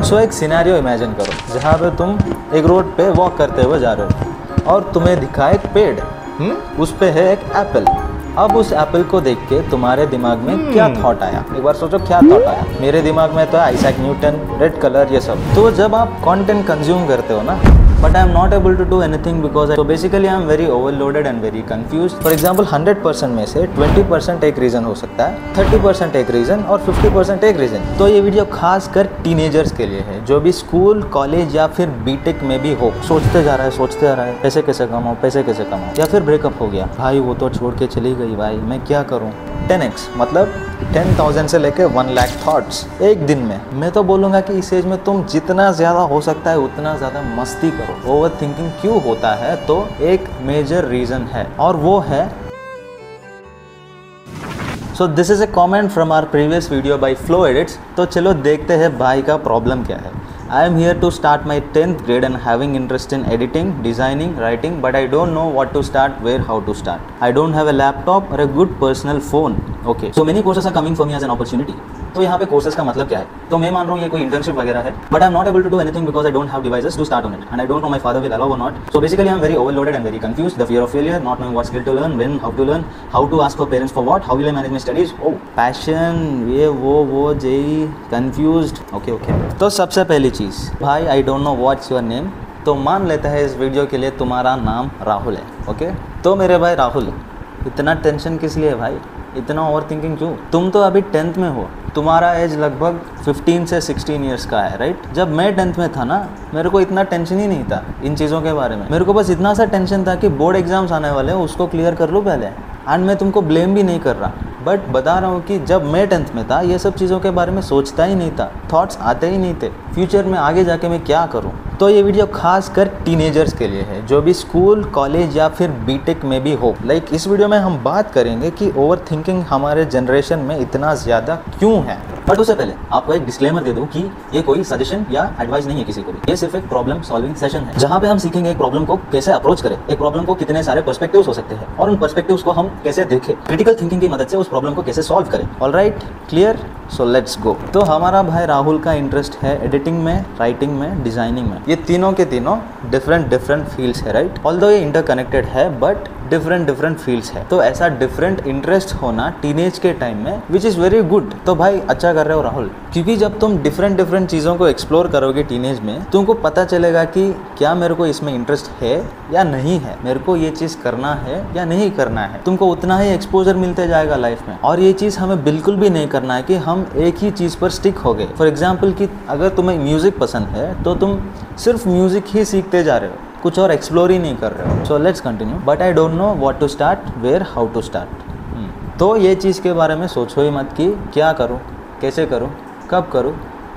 सो एक scenario imagine करो जहाँ पे तुम एक रोड पे वॉक करते हुए जा रहे हो और तुम्हें दिखा एक पेड़, उस पे है एक एप्पल। अब उस एप्पल को देख के तुम्हारे दिमाग में क्या थॉट आया? एक बार सोचो क्या थॉट आया। मेरे दिमाग में तो आइजैक न्यूटन, रेड कलर, ये सब। तो जब आप कंटेंट कंज्यूम करते हो ना, but I am not able to do anything because तो basically I am very overloaded and very confuse. For example 100% में से 20% एक रीज़न हो सकता है, 30% एक रीज़न और 50% एक रीज़न। तो ये वीडियो खास कर टीनेजर्स के लिए है जो भी स्कूल, कॉलेज या फिर बीटेक में भी हो। सोचते जा रहा है पैसे कैसे कमाओ, पैसे कैसे कमाओ, या फिर ब्रेकअप हो गया, भाई वो तो छोड़ के चली गई, भाई मैं क्या करूँ। 10x मतलब 10,000 से लेके 1 लाख थॉट्स एक दिन में। मैं तो बोलूँगा कि इस एज में तुम जितना ज़्यादा हो सकता है उतना ज़्यादा मस्ती करो। ओवर थिंकिंग क्यों होता है? तो एक मेजर रीज़न है और वो है so this is a comment from our previous video by Flow Edits. तो चलो देखते हैं भाई का प्रॉब्लम क्या है। I am here to start my 10th grade and having interest in editing, designing, writing, but I don't know what to start, where, how to start. I don't have a laptop or a good personal phone. Okay. So many courses are coming for me as an opportunity. तो यहाँ पे courses का मतलब क्या है? तो मैं मान रहा हूँ ये कोई इंटर्नशिप वगैरह है, but I am not able to do anything because I don't have devices to start on it and I don't know my father will allow or not. So basically I am very overloaded and very confused, the fear of failure, not knowing what skill to learn, when, how to learn, how to ask for parents for what, how will I manage my studies, oh passion, ये वो JEE, confused. Okay. तो सबसे पहली चीज़ भाई, आई don't know what's your name. तो मान लेते हैं इस वीडियो के लिए तुम्हारा नाम राहुल है। ओके, तो मेरे भाई राहुल, इतना टेंशन किस लिए भाई? इतना ओवर थिंकिंग क्यों? तुम तो अभी 10th में हो, तुम्हारा एज लगभग 15 से 16 ईयर्स का है, राइट? जब मैं 10th में था ना, मेरे को इतना टेंशन ही नहीं था इन चीज़ों के बारे में। मेरे को बस इतना सा टेंशन था कि बोर्ड एग्जाम्स आने वाले हैं, उसको क्लियर कर लूँ पहले। एंड मैं तुमको ब्लेम भी नहीं कर रहा, बट बता रहा हूँ कि जब मैं 10th में था ये सब चीज़ों के बारे में सोचता ही नहीं था, थॉट्स आते ही नहीं थे फ्यूचर में आगे जाके मैं क्या करूँ। तो ये वीडियो खास कर टीनेजर्स के लिए है जो भी स्कूल, कॉलेज या फिर बीटेक में भी हो। लाइक इस वीडियो में हम बात करेंगे कि ओवर थिंकिंग हमारे जनरेशन में इतना ज़्यादा क्यों है। बट उससे पहले आपको एक डिस्क्लेमर दे दूं कि ये कोई सजेशन या एडवाइस नहीं है किसी को भी। ये सिर्फ एक प्रॉब्लम सॉल्विंग सेशन है जहाँ पे हम सीखेंगे एक प्रॉब्लम को कैसे अप्रोच करें, एक प्रॉब्लम को कितने सारे पर्सपेक्टिव्स हो सकते हैं और उन पर्सपेक्टिव्स को हम कैसे देखें, क्रिटिकल थिंकिंग की मदद से उस प्रॉब्लम को कैसे सॉल्व करें। Alright, clear? So let's go. तो हमारा भाई राहुल का इंटरेस्ट है एडिटिंग में, राइटिंग में, डिजाइनिंग में। ये तीनों के तीनों डिफरेंट फील्ड्स है, राइट? ऑल्दो ये इंटरकनेक्टेड है बट डिफरेंट फील्ड्स है। तो ऐसा डिफरेंट इंटरेस्ट होना टीनेज के टाइम में विच इज़ वेरी गुड। तो भाई अच्छा कर रहे हो राहुल, क्योंकि जब तुम डिफरेंट चीज़ों को एक्सप्लोर करोगे टीनेज में, तुमको पता चलेगा कि क्या मेरे को इसमें इंटरेस्ट है या नहीं है, मेरे को ये चीज़ करना है या नहीं करना है। तुमको उतना ही एक्सपोजर मिलते जाएगा लाइफ में। और ये चीज़ हमें बिल्कुल भी नहीं करना है कि हम एक ही चीज़ पर स्टिक हो गए। फॉर एग्जाम्पल कि अगर तुम्हें म्यूज़िक पसंद है तो तुम सिर्फ म्यूज़िक ही सीखते जा रहे हो, कुछ और एक्सप्लोर ही नहीं कर रहे हो। So let's continue. But I don't know what to start, where, how to start. तो ये चीज़ के बारे में सोचो ही मत कि क्या करूँ, कैसे करूँ, कब करूँ,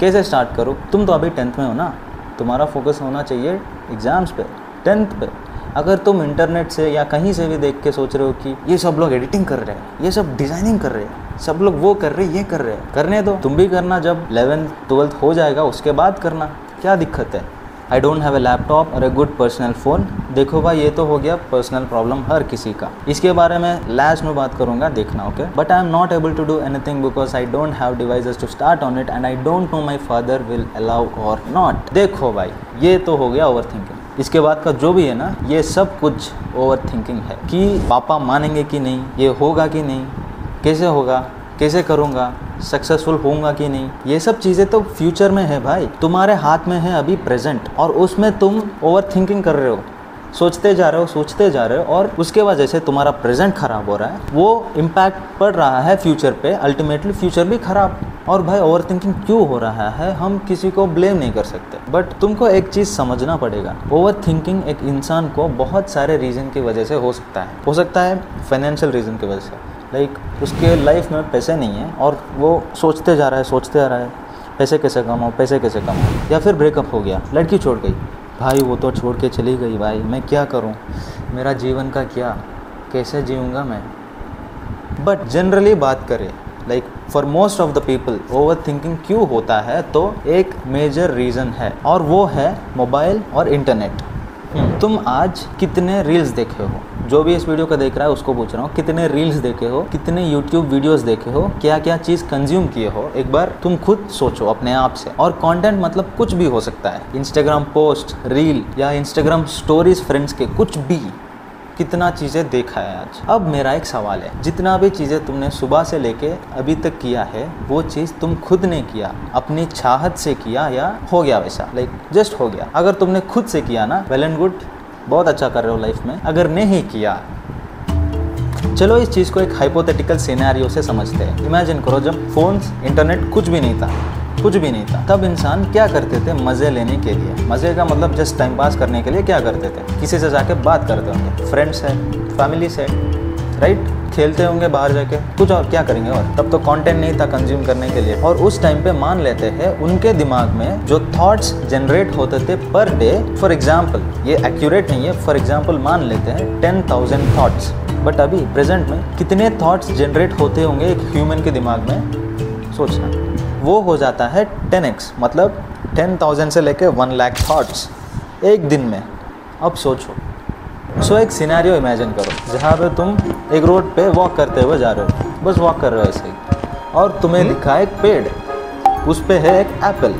कैसे स्टार्ट करूँ। तुम तो अभी 10th में हो ना, तुम्हारा फोकस होना चाहिए एग्ज़ाम्स पे, 10th पे। अगर तुम इंटरनेट से या कहीं से भी देख के सोच रहे हो कि ये सब लोग एडिटिंग कर रहे हैं, ये सब डिज़ाइनिंग कर रहे हैं, सब लोग वो कर रहे हैं, ये कर रहे हैं, करने दो, तुम भी करना। जब 11th 12th हो जाएगा उसके बाद करना, क्या दिक्कत है? आई डोंट हैव ए लैपटॉप और ए गुड पर्सनल फ़ोन। देखो भाई, ये तो हो गया पर्सनल प्रॉब्लम हर किसी का। इसके बारे में लास्ट में बात करूँगा, देखना। Okay, but I am not able to do anything because I don't have devices to start on it and I don't know my father will allow or not. देखो भाई, ये तो हो गया ओवर थिंकिंग। इसके बाद का जो भी है ना, ये सब कुछ ओवर थिंकिंग है कि पापा मानेंगे कि नहीं, ये होगा कि नहीं, कैसे होगा, कैसे करूँगा, सक्सेसफुल होऊंगा कि नहीं। ये सब चीज़ें तो फ्यूचर में है भाई, तुम्हारे हाथ में है अभी प्रेजेंट, और उसमें तुम ओवर थिंकिंग कर रहे हो, सोचते जा रहे हो और उसके वजह से तुम्हारा प्रेजेंट ख़राब हो रहा है, वो इम्पैक्ट पड़ रहा है फ्यूचर पे, अल्टीमेटली फ्यूचर भी ख़राब। और भाई ओवर थिंकिंग क्यों हो रहा है हम किसी को ब्लेम नहीं कर सकते, बट तुमको एक चीज़ समझना पड़ेगा। ओवर थिंकिंग एक इंसान को बहुत सारे रीज़न की वजह से हो सकता है फाइनेंशियल रीज़न की वजह से। लाइक उसके लाइफ में पैसे नहीं है और वो सोचते जा रहा है पैसे कैसे कमाऊँ, या फिर ब्रेकअप हो गया, लड़की छोड़ गई, भाई वो तो छोड़ के चली गई, भाई मैं क्या करूँ, मेरा जीवन का क्या, कैसे जीऊँगा मैं। बट जनरली बात करें, like for most of the people over thinking क्यों होता है, तो एक मेजर रीज़न है और वो है मोबाइल और इंटरनेट। तुम आज कितने रील्स देखे हो? जो भी इस वीडियो को देख रहा है उसको पूछ रहा हूँ, कितने रील्स देखे हो, कितने यूट्यूब वीडियोस देखे हो, क्या क्या चीज़ कंज्यूम किए हो? एक बार तुम खुद सोचो अपने आप से। और कंटेंट मतलब कुछ भी हो सकता है, इंस्टाग्राम पोस्ट, रील या इंस्टाग्राम स्टोरीज फ्रेंड्स के, कुछ भी। कितना चीज़ें देखा है आज। अब मेरा एक सवाल है, जितना भी चीज़ें तुमने सुबह से लेके अभी तक किया है वो चीज़ तुम खुद ने किया, अपनी चाहत से किया या हो गया वैसा, लाइक जस्ट हो गया? अगर तुमने खुद से किया ना, वेल एंड गुड, बहुत अच्छा कर रहे हो लाइफ में। अगर नहीं किया, चलो इस चीज़ को एक हाइपोथेटिकल सिनेरियो से समझते हैं। इमेजिन करो जब फोन्स, इंटरनेट कुछ भी नहीं था, तब इंसान क्या करते थे? मज़े लेने के लिए, मज़े का मतलब जस्ट टाइम पास करने के लिए क्या करते थे? किसी से जाके बात करते होंगे, फ्रेंड्स है, फैमिली से, राइट? खेलते होंगे बाहर जाके, कुछ और क्या करेंगे? और तब तो कंटेंट नहीं था कंज्यूम करने के लिए। और उस टाइम पे मान लेते हैं उनके दिमाग में जो थॉट्स जनरेट होते थे पर डे, फॉर एग्जाम्पल, ये एक्यूरेट नहीं है, फॉर एग्जाम्पल मान लेते हैं 10,000 थॉट्स। बट अभी प्रेजेंट में कितने थॉट्स जनरेट होते होंगे एक ह्यूमन के दिमाग में? सोचना। वो हो जाता है 10x, मतलब 10,000 से लेके 1 लाख थॉट्स एक दिन में। अब सोचो, एक सिनेरियो इमेजिन करो जहाँ पे तुम एक रोड पे वॉक करते हुए जा रहे हो, बस वॉक कर रहे हो ऐसे ही, और तुम्हें दिखा एक पेड़, उस पे है एक एप्पल।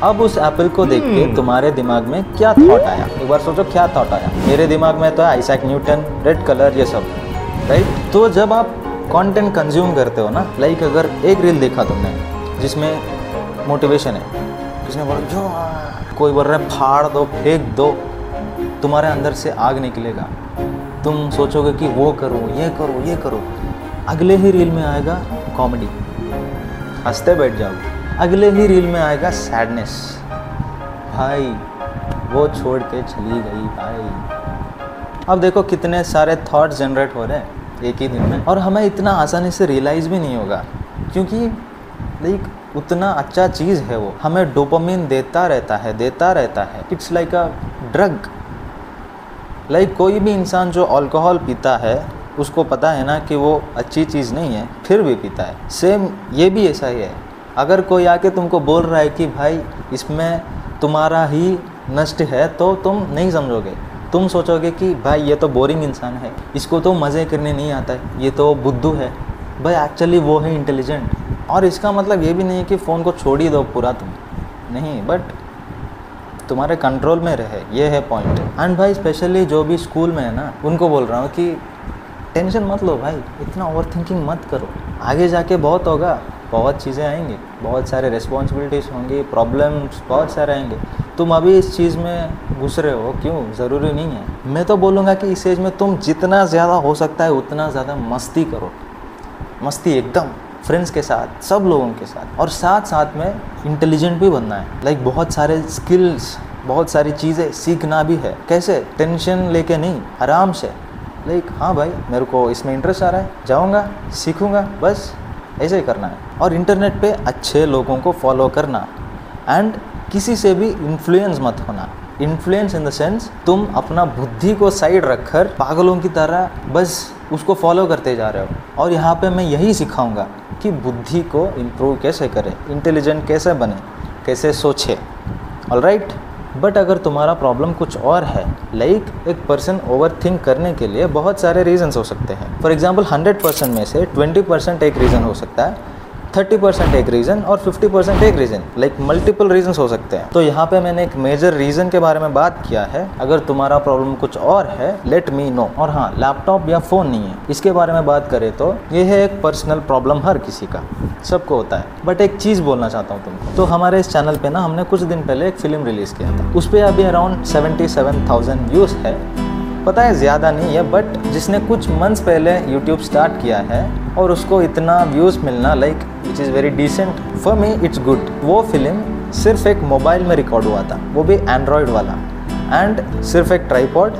अब उस एप्पल को देख के तुम्हारे दिमाग में क्या थॉट आया? एक बार सोचो क्या थॉट आया। मेरे दिमाग में तो है आइजैक न्यूटन, रेड कलर, ये सब, राइट? तो जब आप कंटेंट कंज्यूम करते हो ना, लाइक अगर एक रील देखा तुमने जिसमें मोटिवेशन है, जिसमें बोला जो कोई बोल रहा है फाड़ दो, फेंक दो, तुम्हारे अंदर से आग निकलेगा। तुम सोचोगे कि वो करो, ये करो, ये करो। अगले ही रील में आएगा कॉमेडी, हंसते बैठ जाओगे। अगले ही रील में आएगा सैडनेस, भाई वो छोड़ के चली गई भाई। अब देखो कितने सारे थॉट्स जनरेट हो रहे हैं एक ही दिन में, और हमें इतना आसानी से रियलाइज़ भी नहीं होगा, क्योंकि लाइक उतना अच्छा चीज़ है वो, हमें डोपामिन देता रहता है। It's like a drug. Like कोई भी इंसान जो अल्कोहल पीता है उसको पता है ना कि वो अच्छी चीज़ नहीं है, फिर भी पीता है। सेम ये भी ऐसा ही है। अगर कोई आके तुमको बोल रहा है कि भाई इसमें तुम्हारा ही नष्ट है, तो तुम नहीं समझोगे। तुम सोचोगे कि भाई ये तो बोरिंग इंसान है, इसको तो मज़े करने नहीं आता है, ये तो बुद्धू है। भाई एक्चुअली वो है इंटेलिजेंट। और इसका मतलब ये भी नहीं है कि फ़ोन को छोड़ ही दो पूरा तुम, नहीं, बट तुम्हारे कंट्रोल में रहे, ये है पॉइंट। एंड भाई स्पेशली जो भी स्कूल में है ना, उनको बोल रहा हूँ कि टेंशन मत लो भाई, इतना ओवर थिंकिंग मत करो। आगे जाके बहुत होगा, बहुत चीज़ें आएंगी, बहुत सारे रिस्पॉन्सिबिलिटीज़ होंगी, प्रॉब्लम्स बहुत सारे आएंगे। तुम अभी इस चीज़ में घुस रहे हो, क्यों? ज़रूरी नहीं है। मैं तो बोलूँगा कि इस एज में तुम जितना ज़्यादा हो सकता है उतना ज़्यादा मस्ती करो, मस्ती एकदम, फ्रेंड्स के साथ, सब लोगों के साथ। और साथ साथ में इंटेलिजेंट भी बनना है, लाइक बहुत सारे स्किल्स, बहुत सारी चीज़ें सीखना भी है। कैसे? टेंशन लेके नहीं, आराम से, लाइक हाँ भाई मेरे को इसमें इंटरेस्ट आ रहा है, जाऊँगा, सीखूँगा, बस ऐसे ही करना है। और इंटरनेट पे अच्छे लोगों को फॉलो करना, एंड किसी से भी इन्फ्लुएंस मत होना। इन्फ्लुएंस इन द सेंस, तुम अपना बुद्धि को साइड रखकर पागलों की तरह बस उसको फॉलो करते जा रहे हो। और यहाँ पे मैं यही सिखाऊंगा कि बुद्धि को इम्प्रूव कैसे करें, इंटेलिजेंट कैसे बने, कैसे सोचे, ऑलराइट। बट अगर तुम्हारा प्रॉब्लम कुछ और है, लाइक एक पर्सन ओवर थिंक करने के लिए बहुत सारे रीजंस हो सकते हैं। फॉर एग्जांपल 100% में से 20% एक रीज़न हो सकता है, 30% एक रीज़न, और 50% एक रीज़न, लाइक मल्टीपल रीजंस हो सकते हैं। तो यहाँ पे मैंने एक मेजर रीज़न के बारे में बात किया है। अगर तुम्हारा प्रॉब्लम कुछ और है, लेट मी नो। और हाँ, लैपटॉप या फ़ोन नहीं है, इसके बारे में बात करें तो ये है एक पर्सनल प्रॉब्लम, हर किसी का, सबको होता है। बट एक चीज़ बोलना चाहता हूँ तुमको। तो हमारे इस चैनल पे ना हमने कुछ दिन पहले एक फ़िल्म रिलीज़ किया था, उस पर अभी अराउंड 77,000 व्यूज़ है। पता है ज़्यादा नहीं है, बट जिसने कुछ मंथ्स पहले यूट्यूब स्टार्ट किया है और उसको इतना व्यूज़ मिलना, like which is very decent for me, it's good. वो फिल्म सिर्फ एक मोबाइल में रिकॉर्ड हुआ था, वो भी एंड्रॉयड वाला, एंड सिर्फ एक ट्राइपॉड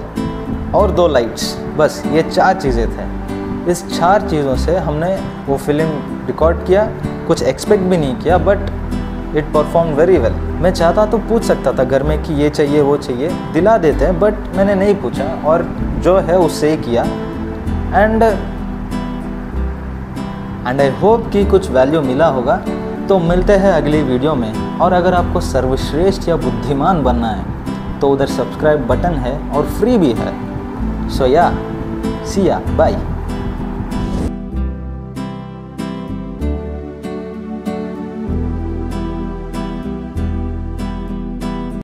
और 2 लाइट्स, बस ये 4 चीज़ें थे। इस 4 चीज़ों से हमने वो फिल्म रिकॉर्ड किया। कुछ एक्सपेक्ट भी नहीं किया, but it perform very well. मैं चाहता तो पूछ सकता था घर में कि ये चाहिए वो चाहिए, दिला देते हैं, बट मैंने नहीं पूछा और जो है उससे ही किया। एंड आई होप कि कुछ वैल्यू मिला होगा। तो मिलते हैं अगली वीडियो में। और अगर आपको सर्वश्रेष्ठ या बुद्धिमान बनना है तो उधर सब्सक्राइब बटन है और फ्री भी है। सो या सी या बाय।